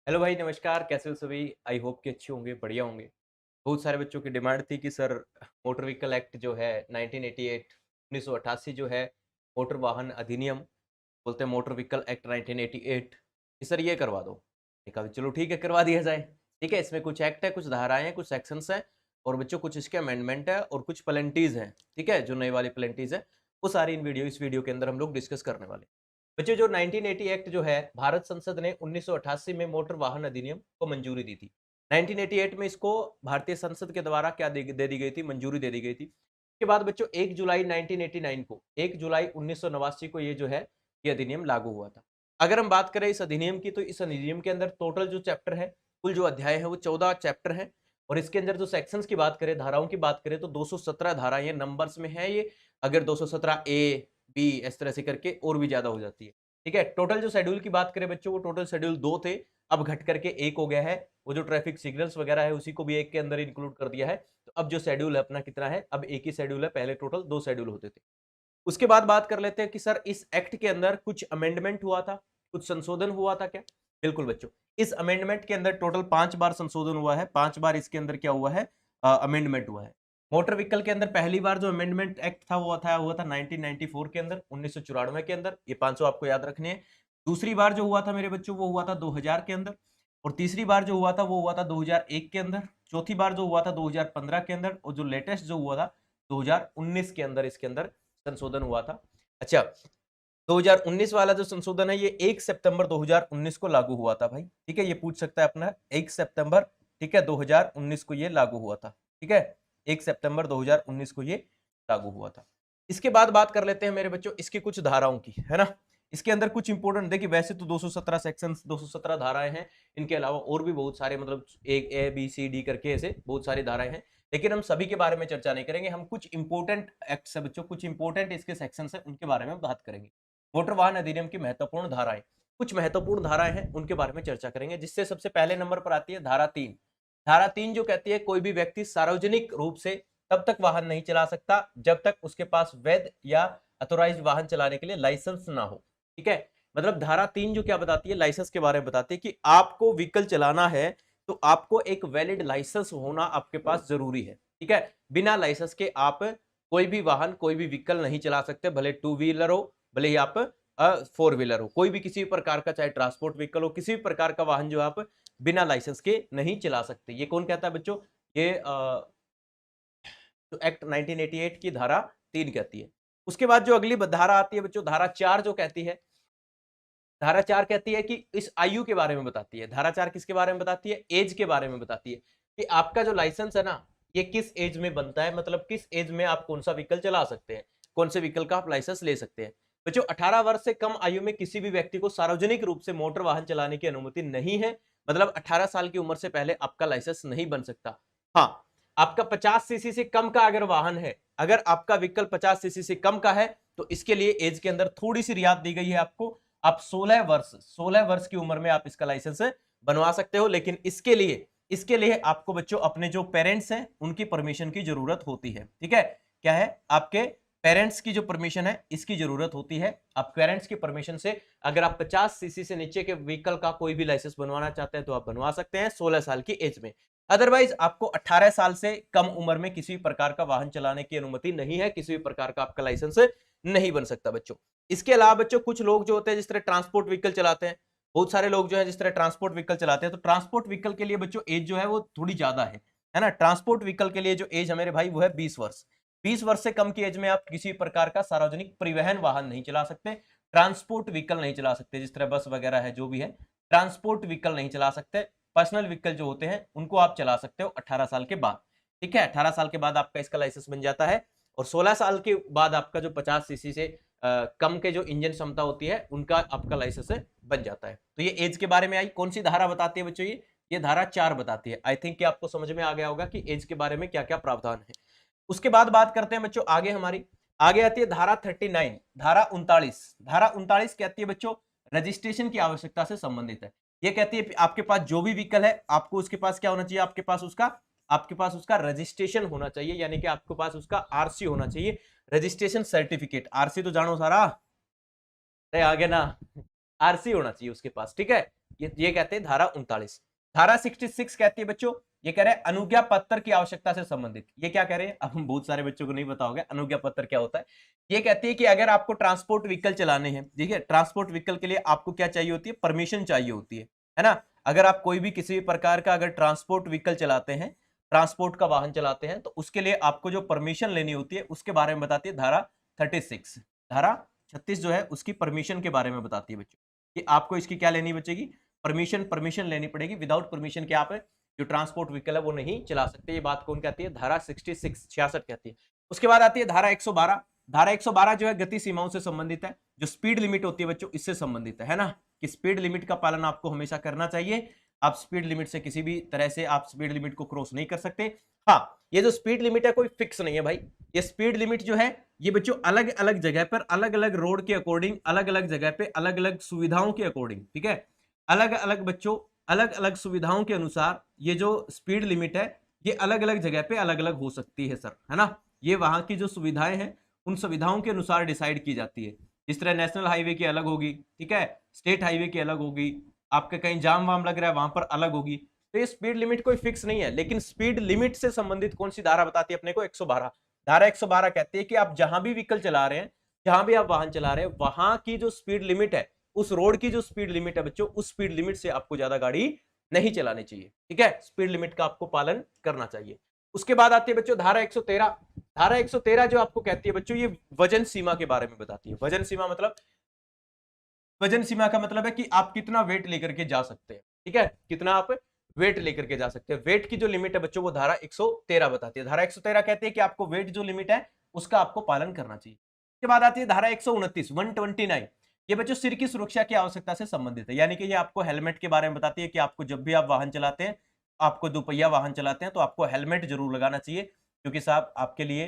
Hello भाई, नमस्कार। कैसे हो सभी? आई होप कि अच्छे होंगे, बढ़िया होंगे। बहुत सारे बच्चों की डिमांड थी कि सर मोटर व्हीकल एक्ट जो है 1988 1988 जो है मोटर वाहन अधिनियम बोलते हैं, मोटर व्हीकल एक्ट 1988 कि सर ये करवा दो। मैंने कहा चलो ठीक है, करवा दिया जाए। ठीक है, इसमें कुछ एक्ट है, कुछ धाराएं हैं, कुछ सेक्शंस हैं और बच्चों कुछ इसके अमेंडमेंट है और कुछ प्लेंटीज हैं। ठीक है, जो नई वाली प्लेंटीज है वो सारी इस वीडियो के अंदर हम लोग डिस्कस करने वाले हैं। बच्चों, जो 1980 एक्ट जो है भारत संसद ने 1988 में मोटर वाहन अधिनियम को मंजूरी दी थी। 1988 में इसको भारतीय संसद के द्वारा क्या दे दी गई थी, मंजूरी दे दी गई थी। उसके बाद बच्चों 1 जुलाई 1989 को 1 जुलाई 1989 को ये जो है ये अधिनियम लागू हुआ था। अगर हम बात करें इस अधिनियम की, तो इस अधिनियम के अंदर टोटल जो चैप्टर है, कुल जो अध्याय है वो 14 चैप्टर है और इसके अंदर जो सेक्शंस की बात करें, धाराओं की बात करें, तो 217 धाराएं नंबर्स में है ये। अगर 217 ए बी इस तरह से करके और भी ज्यादा हो जाती है। ठीक है, टोटल जो शेड्यूल की बात करें बच्चों, वो टोटल शेड्यूल 2 थे, अब घट करके 1 हो गया है। वो जो ट्रैफिक सिग्नल्स वगैरह है उसी को भी 1 के अंदर इंक्लूड कर दिया है। तो अब जो शेड्यूल है अपना कितना है, अब 1 ही शेड्यूल है, पहले टोटल 2 शेड्यूल होते थे। उसके बाद बात कर लेते हैं कि सर इस एक्ट के अंदर कुछ अमेंडमेंट हुआ था, कुछ संशोधन हुआ था क्या? बिल्कुल बच्चों, इस अमेंडमेंट के अंदर टोटल 5 बार संशोधन हुआ है, 5 बार इसके अंदर क्या हुआ है, अमेंडमेंट हुआ है। मोटर व्हीकल के अंदर पहली बार जो अमेंडमेंट एक्ट था वो हुआ था 1994 के अंदर, 1994 के अंदर। ये 500 आपको याद रखने हैं। दूसरी बार जो हुआ था मेरे बच्चों वो हुआ था 2000 के अंदर और तीसरी बार जो हुआ था वो हुआ था 2001 के अंदर। चौथी बार जो हुआ था 2015 के अंदर और जो लेटेस्ट जो हुआ था 2019 के अंदर इसके अंदर संशोधन हुआ था। अच्छा, 2019 वाला जो संशोधन है ये 1 सितंबर 2019 को लागू हुआ था भाई। ठीक है, ये पूछ सकता है अपना 1 सितंबर, ठीक है, 2019 को ये लागू हुआ था। ठीक है, 1 सितंबर 2019 को ये लागू हुआ था। इसके बाद बात कर लेते हैं मेरे बच्चों इसकी कुछ धाराओं की, है ना। इसके अंदर कुछ इंपोर्टेंट, देखिए वैसे तो 217 सेक्शंस 217 धाराएं हैं, इनके अलावा और भी बहुत सारे, मतलब एक ए बी सी डी करके ऐसे बहुत सारी धाराएं हैं, लेकिन हम सभी के बारे में चर्चा नहीं करेंगे। हम कुछ इंपोर्टेंट एक्ट्स है बच्चों, कुछ इंपोर्टेंट इसके सेक्शंस है, उनके बारे में बात करेंगे। मोटर वाहन अधिनियम की महत्वपूर्ण धाराएं, कुछ महत्वपूर्ण धाराएं हैं उनके बारे में चर्चा करेंगे, जिससे सबसे पहले नंबर पर आती है धारा 3। धारा 3 जो कहती है कोई भी व्यक्ति सार्वजनिक रूप से तब तक वाहन नहीं चला सकता जब तक उसके पास वैध या अथोराइज्ड वाहन चलाने के लिए लाइसेंस ना हो। ठीक है, मतलब धारा 3 जो क्या बताती है, लाइसेंस के बारे में बताती है कि आपको व्हीकल चलाना है तो आपको एक वैलिड लाइसेंस होना आपके पास जरूरी है। ठीक है, बिना लाइसेंस के आप कोई भी वाहन, कोई भी व्हीकल नहीं चला सकते, भले 2 व्हीलर हो, भले ही आप 4 व्हीलर हो, कोई भी किसी भी प्रकार का, चाहे ट्रांसपोर्ट व्हीकल हो, किसी भी प्रकार का वाहन जो आप बिना लाइसेंस के नहीं चला सकते। ये कौन कहता है बच्चों? ये जो एक्ट 1988 की धारा 3 कहती है। उसके बाद जो अगली धारा आती है बच्चों, धारा 4 जो कहती है, धारा 4 कहती है कि इस आयु के बारे में बताती है। धारा 4 किसके बारे में बताती है? एज के बारे में बताती है कि आपका जो लाइसेंस है ना, ये किस एज में बनता है, मतलब किस एज में आप कौन सा व्हीकल चला सकते हैं, कौन से व्हीकल का आप लाइसेंस ले सकते हैं। बच्चों, 18 वर्ष से कम आयु में किसी भी व्यक्ति को सार्वजनिक रूप से मोटर वाहन चलाने की अनुमति नहीं है। मतलब 18 साल की उम्र से पहले आपका लाइसेंस नहीं बन सकता। हाँ, आपका 50 सीसी से कम का अगर वाहन है, अगर आपका व्हीकल 50 सीसी से कम का है, तो इसके लिए एज के अंदर थोड़ी सी रियायत दी गई है आपको। आप 16 वर्ष की उम्र में आप इसका लाइसेंस बनवा सकते हो, लेकिन इसके लिए आपको बच्चों अपने जो पेरेंट्स हैं उनकी परमिशन की जरूरत होती है। ठीक है, क्या है, आपके पेरेंट्स की जो परमिशन है इसकी जरूरत होती है। आप पेरेंट्स की परमिशन से अगर आप 50 सीसी से नीचे के व्हीकल का कोई भी लाइसेंस बनवाना चाहते हैं तो आप बनवा सकते हैं 16 साल की एज में। अदरवाइज आपको 18 साल से कम उम्र में किसी भी प्रकार का वाहन चलाने की अनुमति नहीं है, किसी भी प्रकार का आपका लाइसेंस नहीं बन सकता बच्चों। इसके अलावा बच्चों कुछ लोग जो होते हैं जिस तरह ट्रांसपोर्ट व्हीकल चलाते हैं, बहुत सारे लोग जो है जिस तरह ट्रांसपोर्ट व्हीकल चलाते हैं, तो ट्रांसपोर्ट व्हीकल के लिए बच्चों एज जो है वो थोड़ी ज्यादा है ना। ट्रांसपोर्ट व्हीकल के लिए जो एज है मेरे भाई वो है 20 वर्ष। 20 वर्ष से कम की एज में आप किसी प्रकार का सार्वजनिक परिवहन वाहन नहीं चला सकते, ट्रांसपोर्ट व्हीकल नहीं चला सकते, जिस तरह बस वगैरह है जो भी है, ट्रांसपोर्ट व्हीकल नहीं चला सकते। पर्सनल व्हीकल जो होते हैं उनको आप चला सकते हो 18 साल के बाद। ठीक है, 18 साल के बाद आपका इसका लाइसेंस बन जाता है और 16 साल के बाद आपका जो 50 सीसी से कम के जो इंजन क्षमता होती है उनका आपका लाइसेंस बन जाता है। तो ये एज के बारे में आई। कौन सी धारा बताती है बच्चों? ये धारा 4 बताती है। आई थिंक कि आपको समझ में आ गया होगा कि एज के बारे में क्या क्या प्रावधान है। उसके बाद बात करते हैं बच्चों आगे, हमारी आगे आती है धारा 39, धारा 39। धारा 39 कहती है बच्चों रजिस्ट्रेशन की आवश्यकता से संबंधित है। ये कहती है आपके पास जो भी व्हीकल है आपको उसके पास क्या होना चाहिए, आपके पास उसका रजिस्ट्रेशन होना चाहिए, यानी कि आपके पास उसका आरसी होना चाहिए, रजिस्ट्रेशन सर्टिफिकेट। आरसी तो जानो सारा, अरे आगे ना, आरसी होना चाहिए उसके पास। ठीक है, ये कहते हैं धारा 39। धारा 66 कहती है बच्चों, ये कह रहे हैं अनुज्ञा पत्र की आवश्यकता से संबंधित। ये क्या कह रहे हैं, अब हम बहुत सारे बच्चों को नहीं पता होगा अनुज्ञा पत्र क्या होता है। ये कहती है कि अगर आपको ट्रांसपोर्ट व्हीकल चलाने हैं, ठीक है, ट्रांसपोर्ट व्हीकल के लिए आपको क्या चाहिए होती है, परमिशन चाहिए होती है ना। अगर आप कोई भी किसी भी प्रकार का अगर ट्रांसपोर्ट व्हीकल चलाते हैं, ट्रांसपोर्ट का वाहन चलाते हैं, तो उसके लिए आपको जो परमिशन लेनी होती है उसके बारे में बताती है धारा 36। धारा 36 जो है उसकी परमिशन के बारे में बताती है बच्चों, कि आपको इसकी क्या लेनी बचेगी, परमिशन लेनी पड़ेगी। विदाउट परमिशन के आप जो ट्रांसपोर्ट व्हीकल है वो नहीं चला सकते। ये बात कौन कहती है, धारा 66 कहती है। उसके बाद आती है धारा 112। धारा 112 जो है गति सीमाओं से संबंधित है, जो स्पीड लिमिट होती है बच्चों इससे संबंधित है ना, कि स्पीड लिमिट का पालन आपको हमेशा करना चाहिए। आप स्पीड लिमिट से किसी भी तरह से आप स्पीड लिमिट को क्रॉस नहीं कर सकते। हाँ, ये जो स्पीड लिमिट है कोई फिक्स नहीं है भाई। ये स्पीड लिमिट जो है ये बच्चों अलग अलग जगह पर, अलग अलग रोड के अकॉर्डिंग, अलग अलग जगह पे, अलग अलग सुविधाओं के अकॉर्डिंग, ठीक है, अलग अलग बच्चों अलग अलग सुविधाओं के अनुसार ये जो स्पीड लिमिट है ये अलग अलग जगह पे अलग अलग हो सकती है सर, है ना। ये वहां की जो सुविधाएं हैं उन सुविधाओं के अनुसार डिसाइड की जाती है। जिस तरह नेशनल हाईवे की अलग होगी, ठीक है, स्टेट हाईवे की अलग होगी, आपके कहीं जाम वाम लग रहा है वहां पर अलग होगी। तो ये स्पीड लिमिट कोई फिक्स नहीं है, लेकिन स्पीड लिमिट से संबंधित कौन सी धारा बताती है अपने को, 112। धारा 112 कहती है कि आप जहां भी व्हीकल चला रहे हैं, जहां भी आप वाहन चला रहे हैं, वहां की जो स्पीड लिमिट है, उस रोड की जो स्पीड लिमिट है बच्चों, उस स्पीड लिमिट से आपको ज्यादा गाड़ी नहीं चलानी चाहिए, ठीक है, स्पीड लिमिट का आपको पालन करना चाहिए। उसके बाद आती है बच्चों धारा 113। धारा 113 जो आपको कहती है बच्चों, ये वजन सीमा के बारे में बताती है। वजन सीमा मतलब, वजन सीमा का मतलब है कि आप कितना वेट लेकर के जा सकते हैं, ठीक है, कितना आप वेट लेकर के जा सकते हैं। वेट की जो लिमिट है बच्चों वो धारा 113 बताती है। धारा 113 कहती है कि आपको वेट जो लिमिट है उसका आपको पालन करना चाहिए। उसके बाद आती है धारा 129, 129। ये बच्चों सिर की सुरक्षा की आवश्यकता से संबंधित है, यानी कि ये आपको हेलमेट के बारे में बताती है कि आपको जब भी आप वाहन चलाते हैं, आपको दोपहिया वाहन चलाते हैं, तो आपको हेलमेट जरूर लगाना चाहिए, क्योंकि साहब आपके लिए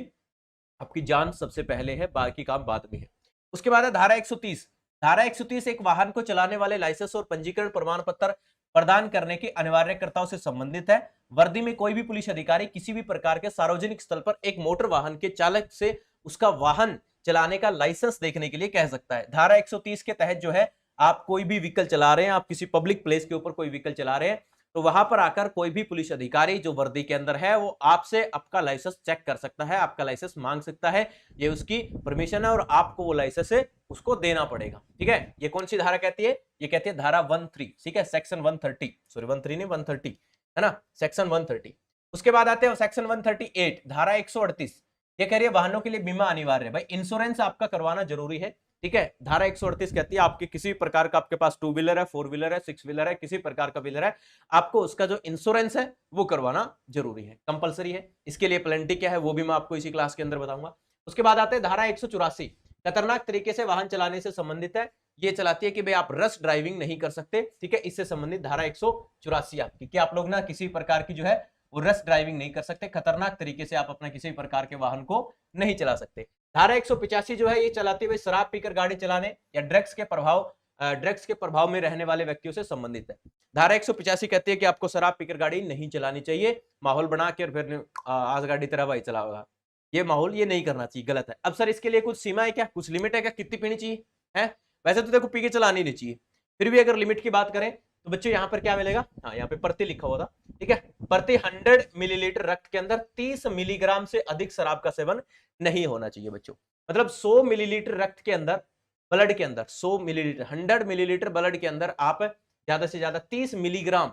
आपकी जान सबसे पहले है, बाकी काम बाद में है। उसके बाद है धारा 130। धारा 130 एक वाहन को चलाने वाले लाइसेंस और पंजीकरण प्रमाण पत्र प्रदान करने के अनिवार्यकर्ताओं से संबंधित है। वर्दी में कोई भी पुलिस अधिकारी किसी भी प्रकार के सार्वजनिक स्थल पर एक मोटर वाहन के चालक से उसका वाहन चलाने का लाइसेंस देखने के लिए कह सकता है। धारा 130 के तहत जो है, आप कोई भी व्हीकल चला रहे हैं, आप किसी पब्लिक प्लेस के ऊपर कोई व्हीकल चला रहे हैं, तो वहां पर आकर कोई भी पुलिस अधिकारी जो वर्दी के अंदर है वो आपसे आपका लाइसेंस चेक कर सकता है, आपका लाइसेंस मांग सकता है। ये उसकी परमिशन है और आपको वो लाइसेंस उसको देना पड़ेगा, ठीक है। ये कौन सी धारा कहती है, ये कहती है धारा 13, ठीक है, सेक्शन 130, सॉरी 13 नहीं 130, है ना, सेक्शन 130। उसके बाद आते हैं सेक्शन 138, धारा 138। ये कह रही है वाहनों के लिए बीमा अनिवार्य है। भाई इंश्योरेंस आपका करवाना जरूरी है, ठीक है। धारा 138 कहती है आपके किसी प्रकार का, आपके पास टू व्हीलर है, फोर व्हीलर है, सिक्स व्हीलर है, किसी प्रकार का व्हीलर है, आपको उसका जो इंश्योरेंस है वो करवाना जरूरी है, कंपलसरी है। इसके लिए पेनल्टी क्या है वो भी मैं आपको इसी क्लास के अंदर बताऊंगा। उसके बाद आते हैं धारा 184, खतरनाक तरीके से वाहन चलाने से संबंधित है। ये चलाती है कि भाई आप रश ड्राइविंग नहीं कर सकते, ठीक है, इससे संबंधित धारा 184 आपकी, कि आप लोग ना किसी प्रकार की जो है वो रश ड्राइविंग नहीं कर सकते, खतरनाक तरीके से आप अपना किसी प्रकार के वाहन को नहीं चला सकते। धारा 185 जो है ये चलाते हुए शराब पीकर गाड़ी चलाने या ड्रग्स के प्रभाव में रहने वाले व्यक्तियों से संबंधित है। धारा 185 कहती है कि आपको शराब पीकर गाड़ी नहीं चलानी चाहिए, माहौल बना के फिर आज गाड़ी तेरा भाई चलाओगा, ये माहौल ये नहीं करना चाहिए, गलत है। अब सर इसके लिए कुछ सीमा है क्या, कुछ लिमिट है क्या, कितनी पीनी चाहिए है, वैसे तो देखो पी के चलानी नहीं चाहिए, फिर भी अगर लिमिट की बात करें तो बच्चों यहाँ पर क्या मिलेगा, हाँ यहाँ पे प्रति लिखा हुआ था, ठीक है, प्रति 100 मिलीलीटर रक्त के अंदर 30 मिलीग्राम से अधिक शराब का सेवन नहीं होना चाहिए बच्चों। मतलब 100 मिलीलीटर रक्त के अंदर, ब्लड के अंदर 100 मिलीलीटर, 100 मिलीलीटर ब्लड के अंदर आप ज्यादा से ज्यादा 30 मिलीग्राम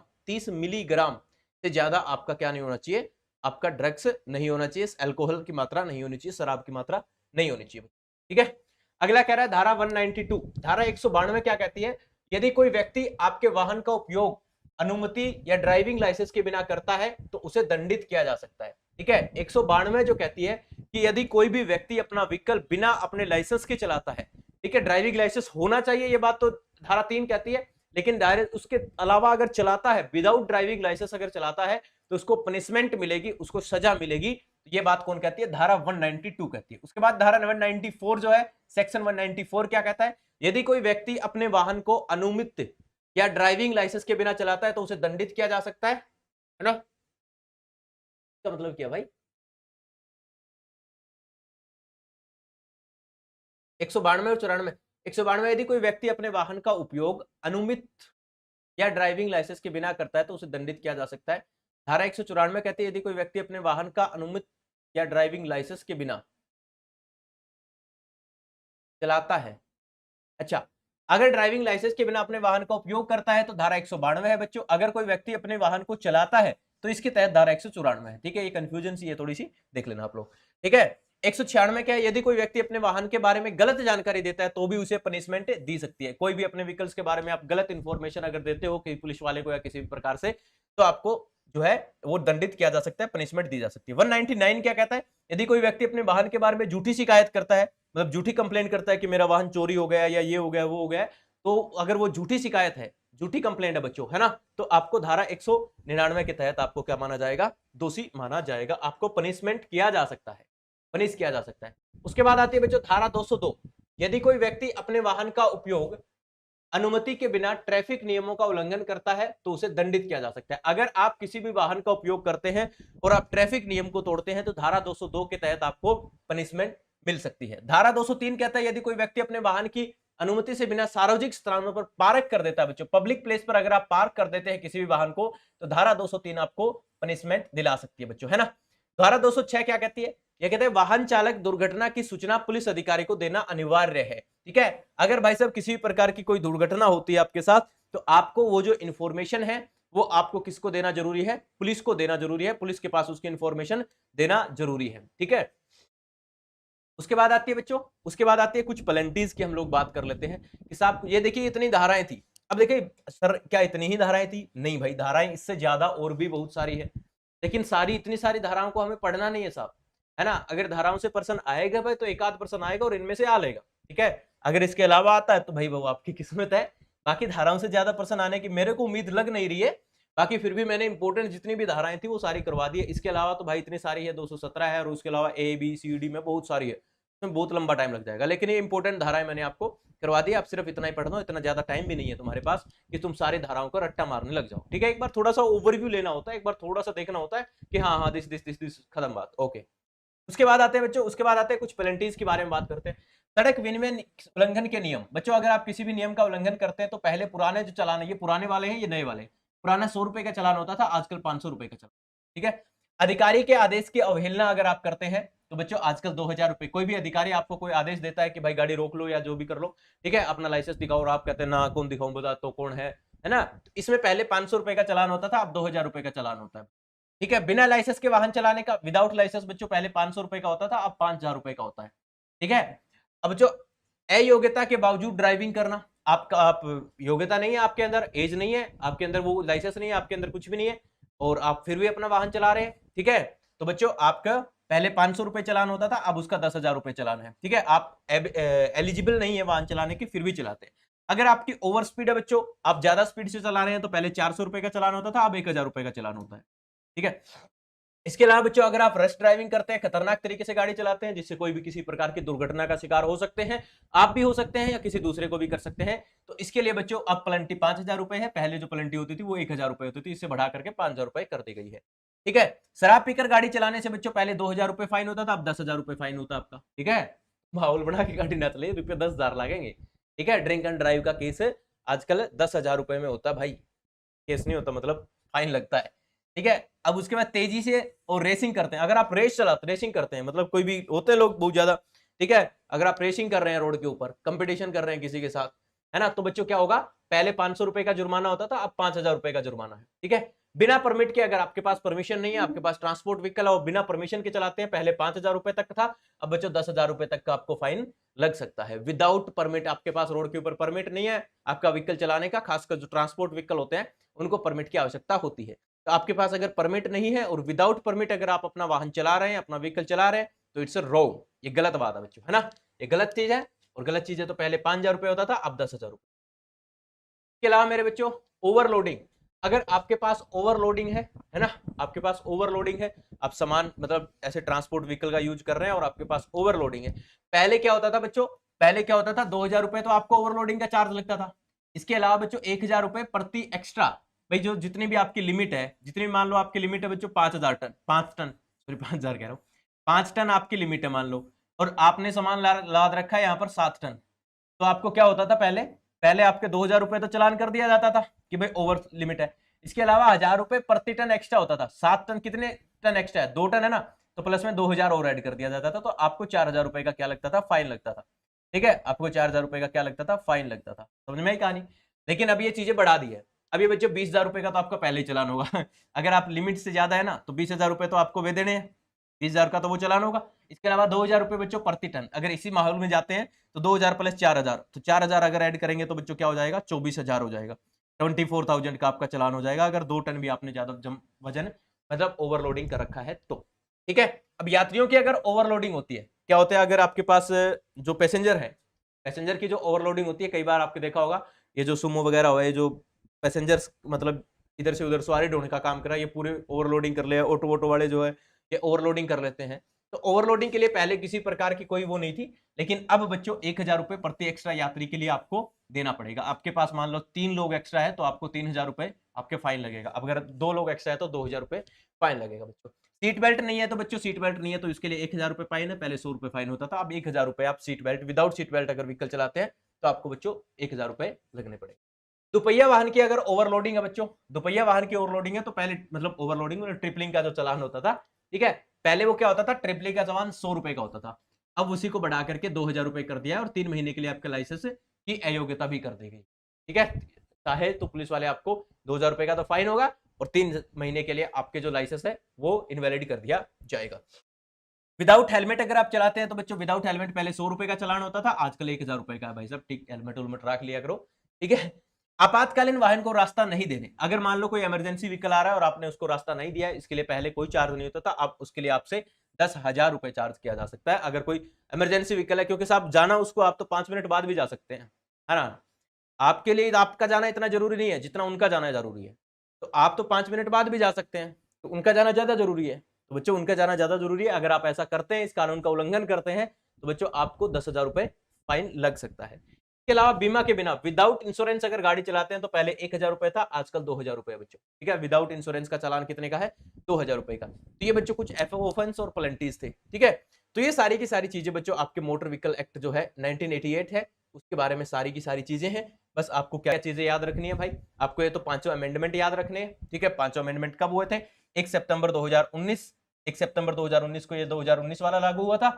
से ज्यादा आपका क्या नहीं होना चाहिए, आपका ड्रग्स नहीं होना चाहिए, अल्कोहल की मात्रा नहीं होनी चाहिए, शराब की मात्रा नहीं होनी चाहिए, ठीक है। अगला कह रहा है धारा 192। धारा 192 क्या कहती है, यदि कोई व्यक्ति आपके वाहन का उपयोग अनुमति या ड्राइविंग लाइसेंस के बिना करता है तो उसे दंडित किया जा सकता है, ठीक है। 192 जो कहती है कि यदि कोई भी व्यक्ति अपना व्हीकल बिना अपने लाइसेंस के चलाता है, ठीक है, ड्राइविंग लाइसेंस होना चाहिए, ये बात तो धारा 3 कहती है, लेकिन डायरेक्ट उसके अलावा अगर चलाता है, विदाउट ड्राइविंग लाइसेंस अगर चलाता है तो उसको पनिशमेंट मिलेगी, उसको सजा मिलेगी। ये बात कौन कहती है, धारा 192 कहती है। उसके बाद धारा 194 जो है, सेक्शन 194 क्या कहता है, यदि कोई व्यक्ति अपने वाहन को अनुमित या ड्राइविंग लाइसेंस के बिना चलाता है तो उसे दंडित किया जा सकता है ना। इसका मतलब क्या भाई, 192 और 94। 192 यदि कोई व्यक्ति अपने वाहन का उपयोग अनुमित या ड्राइविंग लाइसेंस के बिना करता है तो उसे दंडित किया जा सकता है। धारा 194 कहती है यदि कोई व्यक्ति अपने वाहन का अनुमति या ड्राइविंग लाइसेंस के बिना चलाता है, अच्छा, अगर ड्राइविंग लाइसेंस के बिना अपने वाहन का उपयोग करता है तो धारा 192 है बच्चों। अगर कोई व्यक्ति अपने वाहन को चलाता है तो इसके तहत धारा 194 है। ठीक है, ये कंफ्यूजन सी है थोड़ी सी, देख लेना आप लोग। ठीक है, 196 क्या है, यदि कोई व्यक्ति अपने वाहन के बारे में गलत जानकारी देता है तो भी उसे पनिशमेंट दी सकती है। कोई भी अपने व्हीकल्स के बारे में आप गलत इंफॉर्मेशन अगर देते हो कि पुलिस वाले को या किसी भी प्रकार से, तो आपको जो है वो दंडित किया जा सकता है, पनिशमेंट दी जा सकती है। 199 क्या कहता है, यदि कोई व्यक्ति अपने वाहन के बारे में झूठी शिकायत करता है, मतलब झूठी कंप्लेंट करता है कि मेरा वाहन चोरी हो गया या ये हो गया वो हो गया, तो अगर वो झूठी शिकायत है, झूठी कंप्लेंट है बच्चों, है ना, तो आपको धारा 199 के तहत आपको क्या माना जाएगा, दोषी माना जाएगा, आपको पनिशमेंट किया जा सकता है, पनिश किया जा सकता है। उसके बाद आती है बच्चों धारा 202, यदि कोई व्यक्ति अपने वाहन का उपयोग अनुमति के बिना ट्रैफिक नियमों का उल्लंघन करता है तो उसे दंडित किया जा सकता है। अगर आप किसी भी वाहन का उपयोग करते हैं और आप ट्रैफिक नियम को तोड़ते हैं तो धारा 202 के तहत आपको पनिशमेंट मिल सकती है। धारा 203 कहता है यदि कोई व्यक्ति अपने वाहन की अनुमति से बिना सार्वजनिक स्थानों पर पार्क कर देता है बच्चों, पब्लिक प्लेस पर अगर आप पार्क कर देते हैं किसी भी वाहन को तो धारा 203 आपको पनिशमेंट दिला सकती है बच्चों, है ना। धारा 206 क्या कहती है, यह कहते हैं वाहन चालक दुर्घटना की सूचना पुलिस अधिकारी को देना अनिवार्य है। ठीक है, अगर भाई साहब किसी भी प्रकार की कोई दुर्घटना होती है आपके साथ तो आपको वो जो इंफॉर्मेशन है वो आपको किसको देना जरूरी है, पुलिस को देना जरूरी है, पुलिस के पास उसकी इंफॉर्मेशन देना जरूरी है। ठीक है, उसके बाद आती है बच्चों, उसके बाद आती है कुछ पेनल्टीज की हम लोग बात कर लेते हैं कि साहब ये देखिए इतनी धाराएं थी। अब देखिए सर क्या इतनी ही धाराएं थी, नहीं भाई, धाराएं इससे ज्यादा और भी बहुत सारी है, लेकिन सारी इतनी सारी धाराओं को हमें पढ़ना नहीं है साहब, है ना। अगर धाराओं से पर्सन आएगा भाई तो एक आध पर्सन आएगा और इनमें से आ लेगा। ठीक है, अगर इसके अलावा आता है तो भाई वो आपकी किस्मत है, बाकी धाराओं से ज्यादा पर्सन आने की मेरे को उम्मीद लग नहीं रही है। बाकी फिर भी मैंने इंपोर्टेंट जितनी भी धाराएं थी वो सारी करवा दी है। इसके अलावा तो भाई इतनी सारी है, 217 है, और उसके अलावा ABCD में बहुत सारी है, उसमें बहुत लंबा टाइम लग जाएगा, लेकिन ये इंपोर्टेंट धाराएं मैंने आपको करवा दी। आप सिर्फ इतना ही पढ़ दो, इतना ज्यादा टाइम भी नहीं है तुम्हारे पास कि तुम सारी धाराओं को रट्टा मारने लग जाओ। ठीक है, एक बार थोड़ा सा ओवरव्यू लेना होता है, एक बार थोड़ा सा देखना होता है कि हाँ हाँ दिस दिस दिस दिस, खत्म बात, ओके। उसके बाद आते हैं बच्चों, उसके बाद आते हैं कुछ पेनल्टीज के बारे में बात करते हैं। सड़क विनिमय उल्लंघन के नियम, बच्चों अगर आप किसी भी नियम का उल्लंघन करते हैं तो पहले पुराने जो चालान है, ये पुराने वाले हैं ये नए वाले, पुराना 100 रुपए का चालान होता था, आजकल 500 रुपए का चालान। ठीक है, अधिकारी के आदेश की अवहेलना अगर आप करते हैं तो बच्चों आजकल 2000 रुपए, कोई भी अधिकारी आपको कोई आदेश देता है कि भाई गाड़ी रोक लो या जो भी कर लो, ठीक है, अपना लाइसेंस दिखाओ, और आप कहते हैं ना कौन दिखाऊं बता तो कौन है ना, तो इसमें पहले 500 रुपए का चालान होता था, अब 2000 रुपए का चालान होता है। ठीक है, बिना लाइसेंस के वाहन चलाने का, विदाउट लाइसेंस बच्चों पहले 500 रुपए का होता था, अब 5000 रुपए का होता है। ठीक है, अब जो अयोग्यता के बावजूद ड्राइविंग करना, आपका आप योग्यता नहीं है, आपके अंदर एज नहीं है, आपके अंदर वो लाइसेंस नहीं है, आपके अंदर कुछ भी नहीं है, और आप फिर भी अपना वाहन चला रहे हैं, ठीक है, तो बच्चों आपका पहले 500 रुपए चालान होता था, अब उसका 10,000 रुपए चालान है। ठीक है, आप एलिजिबल नहीं है वाहन चलाने की, फिर भी चलाते हैं। अगर आपकी ओवर स्पीड है बच्चों, आप ज्यादा स्पीड से चला रहे हैं तो पहले 400 रुपए का चालान होता था, अब 1000 रुपए का चालान होता है। ठीक है, इसके अलावा बच्चों अगर आप रश ड्राइविंग करते हैं, खतरनाक तरीके से गाड़ी चलाते हैं जिससे कोई भी किसी प्रकार की दुर्घटना का शिकार हो सकते हैं, आप भी हो सकते हैं या किसी दूसरे को भी कर सकते हैं, तो इसके लिए बच्चों अब पेनल्टी 5000 रुपए है, पहले जो पेनल्टी होती थी वो 1000 रुपए होती थी, इससे बढ़ा करके 5000 रुपए कर दी गई है। ठीक है, शराब पीकर गाड़ी चलाने से बच्चों पहले 2000 रुपए फाइन होता था, अब 10,000 रुपए फाइन होता है आपका। ठीक है, माहौल बना के गाड़ी ना चले, रुपये 10,000 लगेंगे। ठीक है, ड्रिंक एंड ड्राइव का केस आजकल 10,000 रुपए में होता है भाई, केस नहीं होता, मतलब फाइन लगता है। ठीक है, अब उसके बाद तेजी से और रेसिंग करते हैं, अगर आप रेसिंग करते हैं, मतलब कोई भी होते हैं लोग बहुत ज्यादा, ठीक है, अगर आप रेसिंग कर रहे हैं रोड के ऊपर, कंपटीशन कर रहे हैं किसी के साथ, है ना, तो बच्चों क्या होगा, पहले 500 रुपए का जुर्माना होता था, अब 5000 रुपए का जुर्माना है। ठीक है, बिना परमिट के, अगर आपके पास परमिशन नहीं है, आपके पास ट्रांसपोर्ट व्हीकल और बिना परमिशन के चलाते हैं, पहले 5000 रुपए तक था, अब बच्चों 10,000 रुपए तक का आपको फाइन लग सकता है। विदाउट परमिट, आपके पास रोड के ऊपर परमिट नहीं है आपका व्हीकल चलाने का, खासकर जो ट्रांसपोर्ट व्हीकल होते हैं उनको परमिट की आवश्यकता होती है। तो आपके पास अगर परमिट नहीं है और विदाउट परमिट अगर आप अपना वाहन चला रहे हैं, अपना व्हीकल चला रहे हैं, तो इट्स रॉन्ग, ये गलत बात है बच्चों, है ना, ये गलत चीज है, और गलत चीज है तो पहले 5000 रुपए होता था, अब 10,000 रुपए। इसके अलावा मेरे बच्चों ओवरलोडिंग, अगर आपके पास ओवरलोडिंग है ना, आपके पास ओवरलोडिंग है, आप सामान मतलब ऐसे ट्रांसपोर्ट व्हीकल का यूज कर रहे हैं और आपके पास ओवरलोडिंग है, पहले क्या होता था बच्चों, पहले क्या होता था, 2000 रुपए तो आपको ओवरलोडिंग का चार्ज लगता था। इसके अलावा बच्चों 1000 रुपए प्रति एक्स्ट्रा, भाई जो जितनी भी आपकी लिमिट है, जितनी मान लो आपकी लिमिट है बच्चों 5000 टन, 5 टन, सॉरी 5000 कह रहा हूं, 5 टन आपकी लिमिट है मान लो, और आपने सामान लाद रखा है यहाँ पर 7 टन, तो आपको क्या होता था, पहले पहले आपके 2000 रुपए तो चलान कर दिया जाता था कि भाई ओवर लिमिट है। इसके अलावा 1000 रुपए प्रति टन एक्स्ट्रा होता था। 7 टन कितने टन एक्स्ट्रा है? 2 टन है ना, तो प्लस में 2000 और ऐड कर दिया जाता था, तो आपको 4000 रुपए का क्या लगता था? फाइन लगता था। ठीक है, आपको 4000 रुपए का क्या लगता था? फाइन लगता था। समझ में आई कहानी? लेकिन अब ये चीजें बढ़ा दी है। अब ये बच्चों 20000 रुपए का तो आपका पहले ही चलान होगा अगर आप लिमिट से ज्यादा है ना तो 20000 रुपए तो आपको वे देने हैं, 20000 का तो वो चलान होगा। इसके अलावा 2000 रुपए बच्चों प्रति टन, अगर इसी माहौल में जाते हैं तो 2000 प्लस 4000, तो 4000 अगर ऐड करेंगे तो बच्चों क्या हो जाएगा? 24000 हो जाएगा। 24000 का आपका चलान हो जाएगा अगर 2 टन भी आपने ज्यादा वजन मतलब ओवरलोडिंग कर रखा है तो। ठीक है, अब यात्रियों की अगर ओवरलोडिंग होती है, क्या होता है? अगर आपके पास जो पैसेंजर है, पैसेंजर की जो ओवरलोडिंग होती है, कई बार आपने देखा होगा ये जो सुमो वगैरह हुआ है, जो पैसेंजर्स मतलब इधर से उधर सवारी ढोने का काम कर रहा है, ये पूरे ओवरलोडिंग कर ले, ऑटो वोटो वाले जो है ये ओवरलोडिंग कर लेते हैं। तो ओवरलोडिंग के लिए पहले किसी प्रकार की कोई वो नहीं थी, लेकिन अब बच्चों 1000 रुपए प्रति एक्स्ट्रा यात्री के लिए आपको देना पड़ेगा। आपके पास मान लो 3 लोग एक्स्ट्रा है तो आपको 3000 रुपए आपके फाइन लगेगा। अब अगर 2 लोग एक्स्ट्रा है तो 2000 रुपए फाइन लगेगा बच्चों। सीट बेल्ट नहीं है तो बच्चों सीट बेल्ट नहीं है तो इसके लिए 1000 रुपए फाइन है। पहले 100 रुपए फाइन होता था, अब 1000 रुपए आप seat belt without seat belt अगर व्हीकल चलाते हैं तो आपको बच्चों 1000 रुपए लगने पड़ेगा। दुपहिया वाहन की अगर ओवरलोडिंग है बच्चों, दुपहिया वाहन की ओवरलोडिंग है तो पहले मतलब ओवरलोडिंग और ट्रिपलिंग का जो चलान होता था, ठीक है, पहले वो क्या होता था? ट्रिपलिंग का चलान 100 रुपए का होता था। अब उसी को बढ़ा करके 2000 रुपए कर दिया और 3 महीने के लिए आपके लाइसेंस की अयोग्यता भी कर दी गई। ठीक है, चाहे तो पुलिस वाले आपको 2000 रुपए का तो फाइन होगा और 3 महीने के लिए आपके जो लाइसेंस है वो इनवैलिड कर दिया जाएगा। विदाउट हेलमेट अगर आप चलाते हैं तो बच्चों विदाउट हेलमेट पहले 100 रुपए का चलान होता था, आजकल 1000 रुपए का है भाई साहब। ठीक, हेलमेट उलमेट रख लिया करो। ठीक है, आपातकालीन वाहन को रास्ता नहीं देने, अगर मान लो कोई इमरजेंसी व्हीकल आ रहा है और आपने उसको रास्ता नहीं दिया, इसके लिए पहले कोई चार्ज नहीं होता था, अब उसके लिए आपसे 10,000 रुपए चार्ज किया जा सकता है। अगर कोई इमरजेंसी व्हीकल है, क्योंकि साहब जाना उसको आप तो 5 मिनट बाद भी जा सकते हैं, है ना? आपके लिए आपका जाना इतना जरूरी नहीं है जितना उनका जाना जरूरी है। तो आप तो 5 मिनट बाद भी जा सकते हैं, तो उनका जाना ज्यादा जरूरी है। तो बच्चों उनका जाना ज्यादा जरूरी है, अगर आप ऐसा करते हैं, इस कानून का उल्लंघन करते हैं, तो बच्चों आपको 10,000 रुपए फाइन लग सकता है। इसके अलावा बीमा के बिना विदाउट इंश्योरेंस अगर गाड़ी चलाते हैं तो पहले 1000 रुपए था, आजकल 2000 रुपए बच्चों। ठीक है, विदाउट इंश्योरेंस का चालान कितने का है? 2000 रुपए का। तो ये बच्चों कुछ ऑफेंस और पेनल्टीज थे। ठीक है, तो ये सारी की सारी चीजें बच्चों आपके मोटर व्हीकल एक्ट जो है 1988 है, उसके बारे में सारी की सारी चीजें हैं। बस आपको क्या चीजें याद रखनी है भाई? आपको ये तो 5 अमेंडमेंट याद रखने हैं। ठीक है, 5 अमेंडमेंट कब हुए थे? 1 सितंबर 2019, 1 सितंबर 2019 को ये 2019 वाला लागू हुआ था।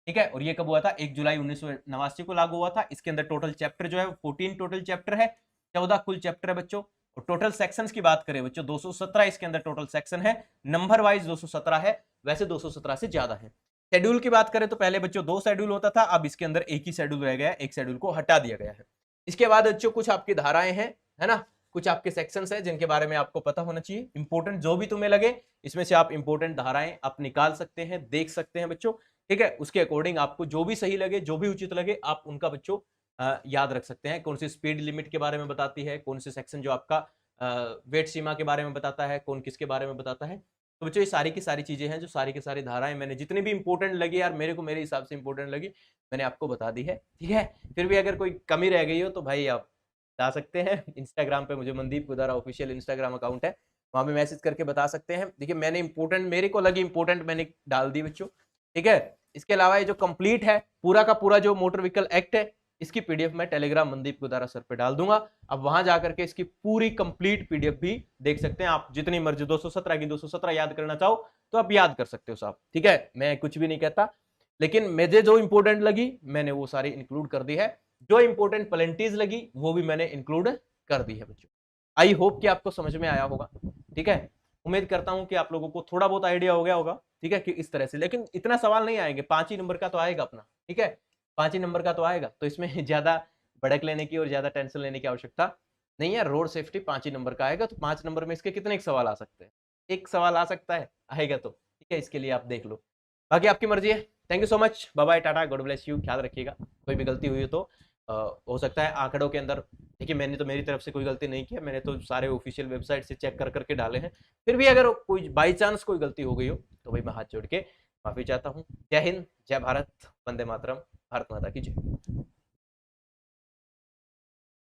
ठीक है, और ये कब हुआ था? 1 जुलाई 1989 को लागू हुआ था। इसके अंदर टोटल चैप्टर जो है 14 टोटल चैप्टर है, 14 कुल चैप्टर है बच्चों। और टोटल सेक्शंस की बात करें बच्चों 217 इसके अंदर टोटल सेक्शन है, नंबर वाइज 217 है, वैसे 217 से ज्यादा है। शेड्यूल की बात करें तो पहले बच्चों 2 शेड्यूल होता था, अब इसके अंदर एक ही शेड्यूल रह गया है, एक शेड्यूल को हटा दिया गया है। इसके बाद बच्चों कुछ आपकी धाराएं हैं, है ना, कुछ आपके सेक्शंस हैं जिनके बारे में आपको पता होना चाहिए। इंपोर्टेंट जो भी तुम्हें लगे इसमें से आप इंपोर्टेंट धाराएं आप निकाल सकते हैं, देख सकते हैं बच्चों। ठीक है, उसके अकॉर्डिंग आपको जो भी सही लगे, जो भी उचित लगे, आप उनका बच्चों याद रख सकते हैं। कौन सी स्पीड लिमिट के बारे में बताती है, कौन सी सेक्शन जो आपका वेट सीमा के बारे में बताता है, कौन किसके बारे में बताता है। तो बच्चों ये सारी की सारी चीजें हैं, जो सारी की सारी धाराएं मैंने जितनी भी इंपोर्टेंट लगी यार मेरे को, मेरे हिसाब से इंपोर्टेंट लगी, मैंने आपको बता दी है। ठीक है, फिर भी अगर कोई कमी रह गई हो तो भाई आप बता सकते हैं। इंस्टाग्राम पे मुझे Mandeep Gudara official Instagram account है, वहां पे मैसेज करके बता सकते हैं। देखिए मैंने इंपोर्टेंट, मेरे को लगी इंपोर्टेंट, मैंने डाल दी बच्चों। ठीक है, इसके अलावा ये जो कंप्लीट है पूरा का पूरा जो मोटर व्हीकल एक्ट है, इसकी पीडीएफ मैं टेलीग्राम मनदीप गुदारा सर पे डाल दूंगा। अब वहां जाकर के इसकी पूरी कंप्लीट पीडीएफ भी देख सकते हैं आप, जितनी मर्जी 217 की 217 याद करना चाहो तो आप याद कर सकते हो साहब। ठीक है, मैं कुछ भी नहीं कहता, लेकिन मुझे जो इंपोर्टेंट लगी मैंने वो सारी इंक्लूड कर दी है, जो इंपोर्टेंट पेनल्टीज लगी वो भी मैंने इंक्लूड कर दी है बच्चों। आई होप कि आपको समझ में आया होगा। ठीक है, उम्मीद करता हूं कि आप लोगों को थोड़ा बहुत आइडिया हो गया होगा। ठीक है, कि इस तरह से, लेकिन इतना सवाल नहीं आएंगे, 5 ही नंबर का तो आएगा अपना। ठीक है, 5 ही नंबर का तो आएगा, तो इसमें ज्यादा भड़क लेने की और ज्यादा टेंशन लेने की आवश्यकता नहीं है। रोड सेफ्टी 5 ही नंबर का आएगा, तो 5 नंबर में इसके कितने सवाल आ सकते हैं? एक सवाल आ सकता है, आएगा तो। ठीक है, इसके लिए आप देख लो, बाकी आपकी मर्जी है। Thank you so much, bye bye, tata, God bless you, ख्याल रखिएगा। कोई भी गलती हुई तो हो सकता है आंकड़ों के अंदर, देखिए मैंने तो मेरी तरफ से कोई गलती नहीं किया, मैंने तो सारे ऑफिशियल वेबसाइट से चेक कर करके डाले हैं। फिर भी अगर कोई बाई चांस कोई गलती हो गई हो तो भाई मैं हाथ जोड़ के माफी चाहता हूँ। जय हिंद, जय भारत, वंदे मातरम, भारत माता की जय।